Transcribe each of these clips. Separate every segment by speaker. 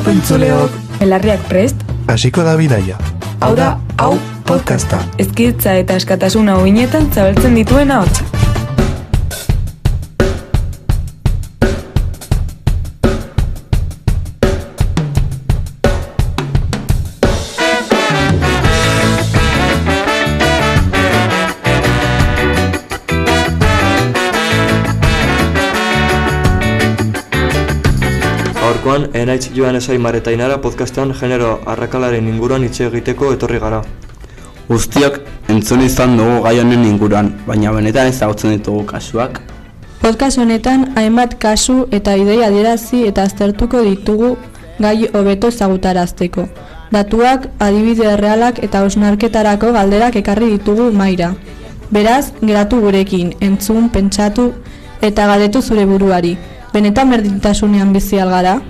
Speaker 1: pentzuleok.
Speaker 2: Belarriak prest?
Speaker 3: Hasiko da bidaia.
Speaker 1: Hau da, hau podcasta.
Speaker 2: Ezkidetza eta askatasuna uinetan zabaltzen dituen ahotsa.
Speaker 4: Gaurkoan, enaitz Joan Esaimar eta Ainara podcastan genero arrakalaren inguruan hitz egiteko etorri gara.
Speaker 5: Guztiok entzun izan dugu gai honen inguruan, baina benetan ezagutzen ditugu kasuak.
Speaker 6: Podcast honetan hainbat kasu eta ideia adierazi eta aztertuko ditugu gai hobeto ezagutarazteko. Datuak, adibide errealak eta hausnarketarako galderak ekarri ditugu mahaira. Beraz, geratu gurekin, entzun, pentsatu eta galdetu zure buruari. Benetan berdintasunean bizi al gara?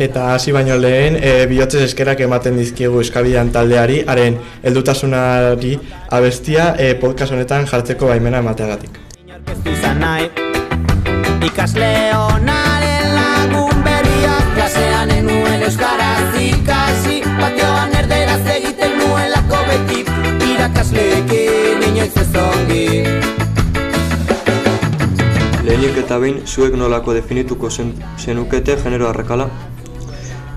Speaker 7: Eta hasi baino lehen, bihotzez eskerak ematen dizkiegu Eskabidean taldeari, haren heldutasunari abestia podcast honetan jartzeko baimena emateagatik.
Speaker 8: Ikasle honaren lagun berriak klasean enuen euskaraz ikasi, patioan erderaz egiten nuelako beti, irakasleekin inoiz ez ongi.
Speaker 4: Lehenik eta behin, zuek nolako definituko zenukete genero arrakala?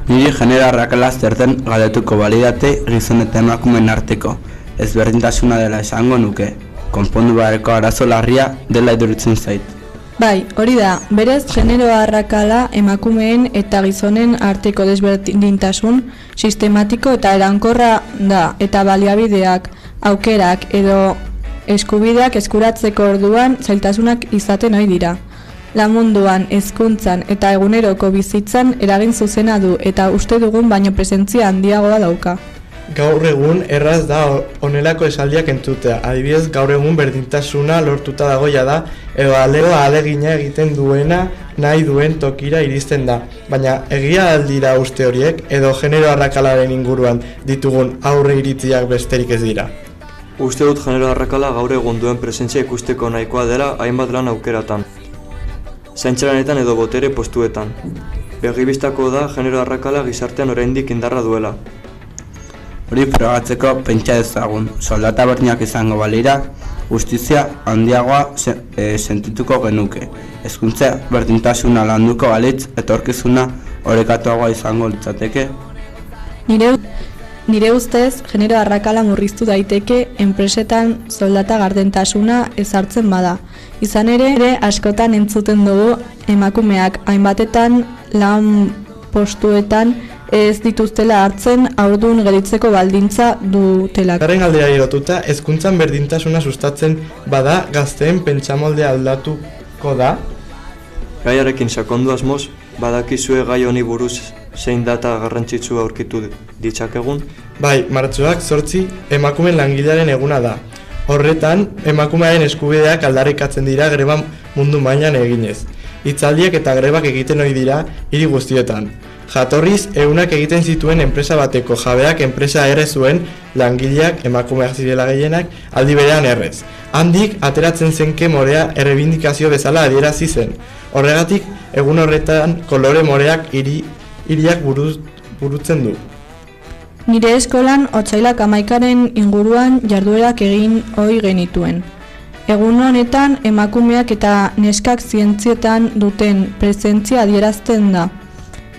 Speaker 5: Niri genero arrakala zer den galdetuko balidate gizon eta emakumeen arteko. Ezberdintasuna dela esango nuke. Konpondu beharreko arazo larria dela iduritzen zait.
Speaker 6: Bai, hori da, berez genero arrakala emakumeen eta gizonen arteko desberdintasun sistematiko eta erankorra da, eta baliabideak, aukerak edo eskubideak eskuratzeko orduan zailtasunak izaten ohi dira. Lan munduan, hezkuntzan eta eguneroko bizitzan eragin zuzena du eta uste dugun baino presentzia handiagoa dauka.
Speaker 7: Gaur egun erraz da honelako esaldiak entzutea. Adibidez, gaur egun berdintasuna lortuta dagoia da, edo alegina egiten duena nahi duen tokira iristen da. Baina egia aldira uste horiek, edo genero arrakalaren inguruan ditugun aurre iritziak besterik ez dira.
Speaker 4: Uste dut genero arrakala gaur egun duen presentzia ikusteko nahikoa dela hainbat lan aukeratan. Zaintzalanetan edo botere postuetan. Begibistako da genero arrakala gizartean oraindik indarra duela.
Speaker 5: Hori frogatzeko pentsa ezagun, soldata berdinak izango balira, justizia handiagoa sentituko genuke. Hezkuntza berdintasuna landuko balitz, etorkizuna orekatuagoa izango litzateke.
Speaker 6: Nire ustez, genero arrakala murriztu daiteke enpresetan soldata gardentasuna ezartzen bada. Izan ere askotan entzuten dugu emakumeak hainbatetan lan postuetan ez dituztela hartzen haurdun gelditzeko baldintza dutelako.
Speaker 7: Garren galderari lotuta, hezkuntzan berdintasuna sustatzen bada gazteen pentsamoldea aldatuko da?
Speaker 4: Gaiarekin sakondu asmoz, badakizue gai honi buruz zein data garrantzitsua aurkitu ditzakegun?
Speaker 7: Bai, martxoak 8 emakumeen langilearen eguna da. Horretan, emakumearen eskubideak aldarrikatzen dira greba mundu mailan eginez. Hitzaldiak eta grebak egiten ohi dira hiri guztietan. Jatorriz, egunak egiten zituen enpresa bateko jabeak enpresa erre zuen, langileak emakumeak zirela gehienak aldi berean errez. Handik, ateratzen zenke morea errebindikazio bezala adierazi zen. Horregatik, egun horretan kolore moreak hiriak burutzen du.
Speaker 6: Nire eskolan otsailak 11aren inguruan jarduerak egin ohi genituen. Egun honetan emakumeak eta neskak zientzietan duten presentzia adierazten da.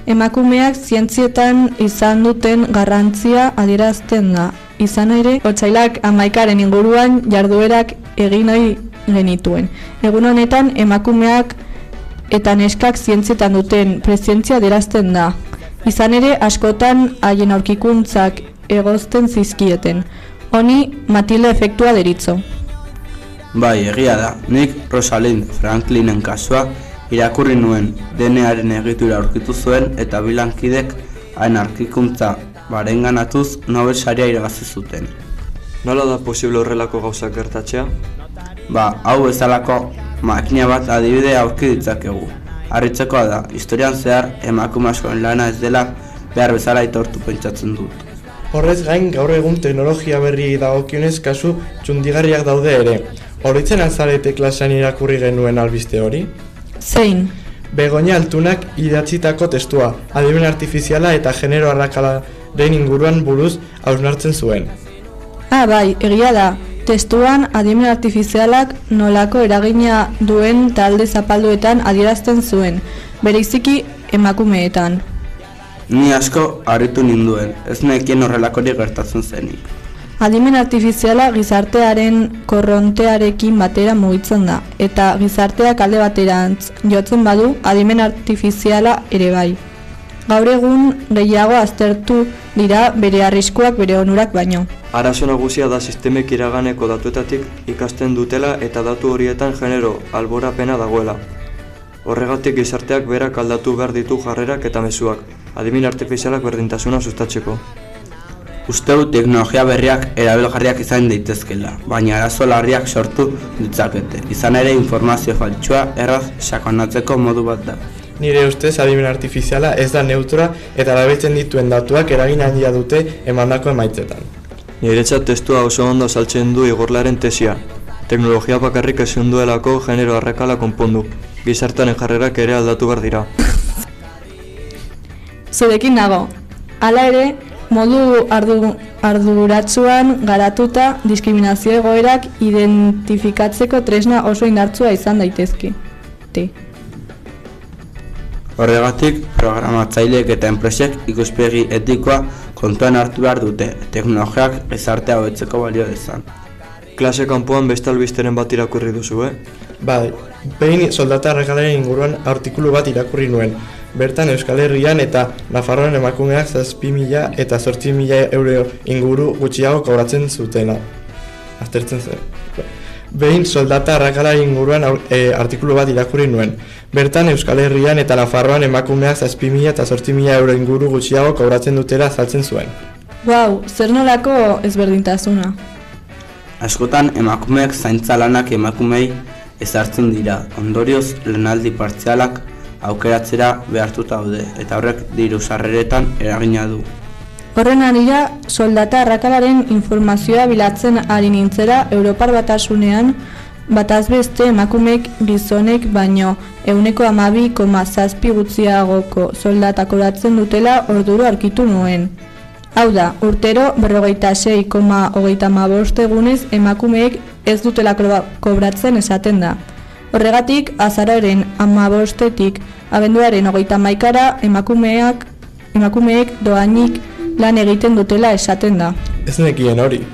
Speaker 6: Emakumeak zientzietan izan duten garrantzia adierazten da. Izan ere, otsailak 11aren inguruan jarduerak egin ohi genituen. Egun honetan emakumeak eta neskak zientzietan duten presentzia adierazten da. Izan ere, askotan haien aurkikuntzak egozten zizkieten. Honi Matilde efektua deritzo.
Speaker 5: Bai, egia da. Nik Rosalind Franklinen kasua irakurri nuen, denearen egitura aurkitu zuen eta bilankidek hain aurkikuntza barenganatuz Nobel saria irabazi zuten.
Speaker 4: Nola da posible horrelako gauzak gertatzea?
Speaker 5: Hau bezalako makina bat adibide aurki ditzakegu. Harritzekoa da, historian zehar emakume askoren lana ez dela behar bezala aitortu pentsatzen dut.
Speaker 7: Horrez gain, gaur egun teknologia berri dagokionez kasu txundigarriak daude ere. Oroitzen alzarete klasean irakurri genuen albiste hori?
Speaker 6: Zein?
Speaker 7: Begoña Altunak idatzitako testua, adimen artifiziala eta genero arrakalaren inguruan buruz hausnartzen zuen.
Speaker 6: Bai, egia da. Testuan adimen artifizialak nolako eragina duen talde zapalduetan adierazten zuen, bereziki emakumeetan.
Speaker 5: Ni asko harritu ninduen, ez nekien horrelakorik gertatzen zenik.
Speaker 6: Adimen artifiziala gizartearen korrontearekin batera mugitzen da, eta gizarteak alde baterantz jotzen badu adimen artifiziala ere bai. Gaur egun gehiago aztertu dira bere arriskuak bere onurak baino.
Speaker 4: Arazo nagusia da sistemek iraganeko datuetatik ikasten dutela eta datu horietan genero alborapena dagoela. Horregatik gizarteak berak aldatu behar ditu jarrerak eta mezuak, adimen artifizialak berdintasuna sustatzeko.
Speaker 5: Uste dut teknologia berriak erabilgarriak izan daitezkela, baina arazo larriak sortu ditzakete. Izan ere informazio faltsua erraz sakonatzeko modu bat da.
Speaker 7: Nire ustez adimen artifiziala ez da neutra eta erabiltzen dituen datuak eragin handia dute emandako emaitzetan.
Speaker 4: Niretzat testua oso ondo azaltzen du igorlaren tesia. Teknologia bakarrik ezin duelako genero arrakala konpondu. Gizartearen jarrerak ere aldatu behar dira.
Speaker 6: Zurekin nago. Hala ere, modu arduratsuan garatuta diskriminazio egoerak identifikatzeko tresna oso indartsua izan daitezke.
Speaker 5: Horregatik, programatzaileek eta enpresek ikuspegi etikoa kontuan hartu behar dute, teknologiak gizartea hobetzeko balio dezan.
Speaker 4: Klase kanpoan beste albisteren bat irakurri duzu,
Speaker 7: Bai, behin soldata arrakalaren inguruan artikulu bat irakurri nuen. Bertan Euskal Herrian eta Nafarroan emakumeak 7.000 eta 8.000 euro inguru gutxiago kobratzen zutena. Aztertzen zen. Behin soldata arrakalaren inguruan artikulu bat irakurri nuen. Bertan Euskal Herrian eta Nafarroan emakumeak 7.000 eta 8.000 euro inguru gutxiago kobratzen dutela azaltzen zuen.
Speaker 6: Wow, zer nolako ezberdintasuna?
Speaker 5: Askotan emakumeak zaintza lanak emakumei ezartzen dira, ondorioz lanaldi partzialak aukeratzera behartuta daude, eta horrek diru sarreretan eragina du.
Speaker 6: Horren arira, soldata arrakalaren informazioa bilatzen ari nintzera Europar Batasunean bataz beste emakumeek gizonek baino 12,7 gutxiagoko soldata kobratzen dutela orduro aurkitu nuen. Hau da, urtero 46,35 egunez emakumeek ez dutela kobratzen esaten da. Horregatik, azaroaren 15-etik abenduaren 31-ara emakumeek dohainik lan egiten dutela esaten da.
Speaker 7: Ez nekien hori.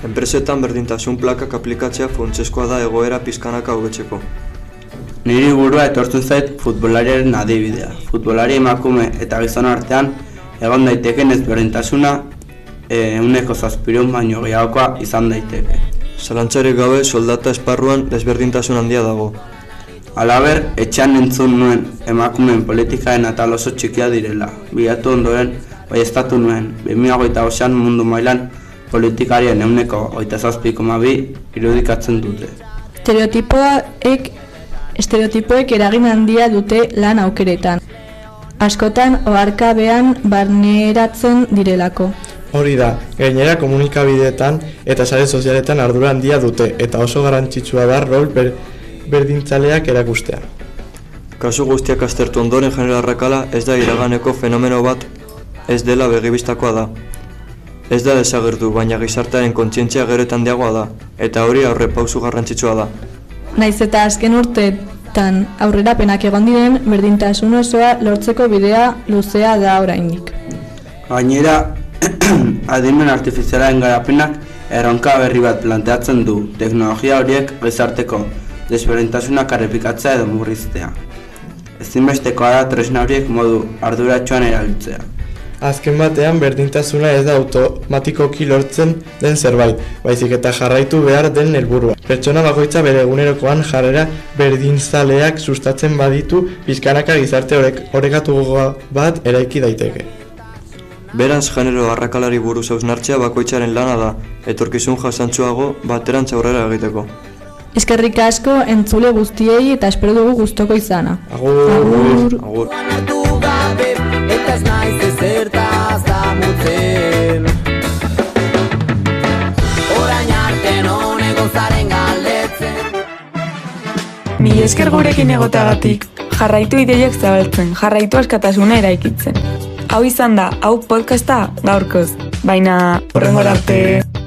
Speaker 4: Enpresetan berdintasun plakak aplikatzea funtsezkoa da egoera pizkanaka hobetzeko.
Speaker 5: Niri burua etortzen zait futbolariaren adibidea. Futbolari emakume eta gizon artean egon daiteken ezberdintasuna 700 baino gehiagokoa izan daiteke.
Speaker 4: Zalantzarik gabe soldata esparruan desberdintasun handia dago.
Speaker 5: Halaber, etxean entzun nuen emakumeen politikaen atal oso txikia direla. Bilatu ondoren, baieztatu nuen, 2025an mundu mailan politikarien 27,2 irudikatzen dute. Estereotipoek
Speaker 6: eragin handia dute lan aukeretan. Askotan oharkabean barneratzen direlako.
Speaker 7: Hori da, gainera komunikabideetan eta sare sozialetan ardura handia dute eta oso garrantzitsua da rol berdintzaleak erakustea.
Speaker 4: Kasu guztiak aztertu ondoren genero arrakala ez da iraganeko fenomeno bat ez dela begibistakoa da. Ez da desagertu, baina gizartearen kontzientzia gero eta handiagoa da, eta hori aurrepauso garrantzitsua da.
Speaker 6: Naiz eta azken urteetan aurrerapenak egon diren berdintasun osoa lortzeko bidea luzea da oraindik.
Speaker 5: Gainera, adimen artifizialaren garapenak erronka berri bat planteatzen du, teknologia horiek gizarteko desberdintasunak errepikatzea edo murriztea. Ezinbestekoa da tresna horiek modu arduratsuan erabiltzea.
Speaker 7: Azken batean berdintasuna ez da automatikoki lortzen den zerbait, baizik eta jarraitu behar den helburua. Pertsona bakoitza bere egunerokoan jarrera berdinzaleak sustatzen baditu, pizkanaka gizarte orekatuago bat eraiki daiteke.
Speaker 4: Beraz, genero arrakalari buruz hausnartzea bakoitzaren lana da, etorkizun jasantsuago baterantz aurrera egiteko.
Speaker 6: Eskerrik asko entzule guztiei eta espero dugu gustoko izana.
Speaker 7: Agur.
Speaker 4: Agur.
Speaker 8: Eta ez naiz ezertaz damutzen. Orain arte non egozaren galdetzen.
Speaker 2: Mi esker gurekin egotagatik. jarraitu ideiak zabaltzen, jarraitu askatasuna eraikitzen. Hau izan da, hau podcasta gaurkoz, baina hurrengora arte.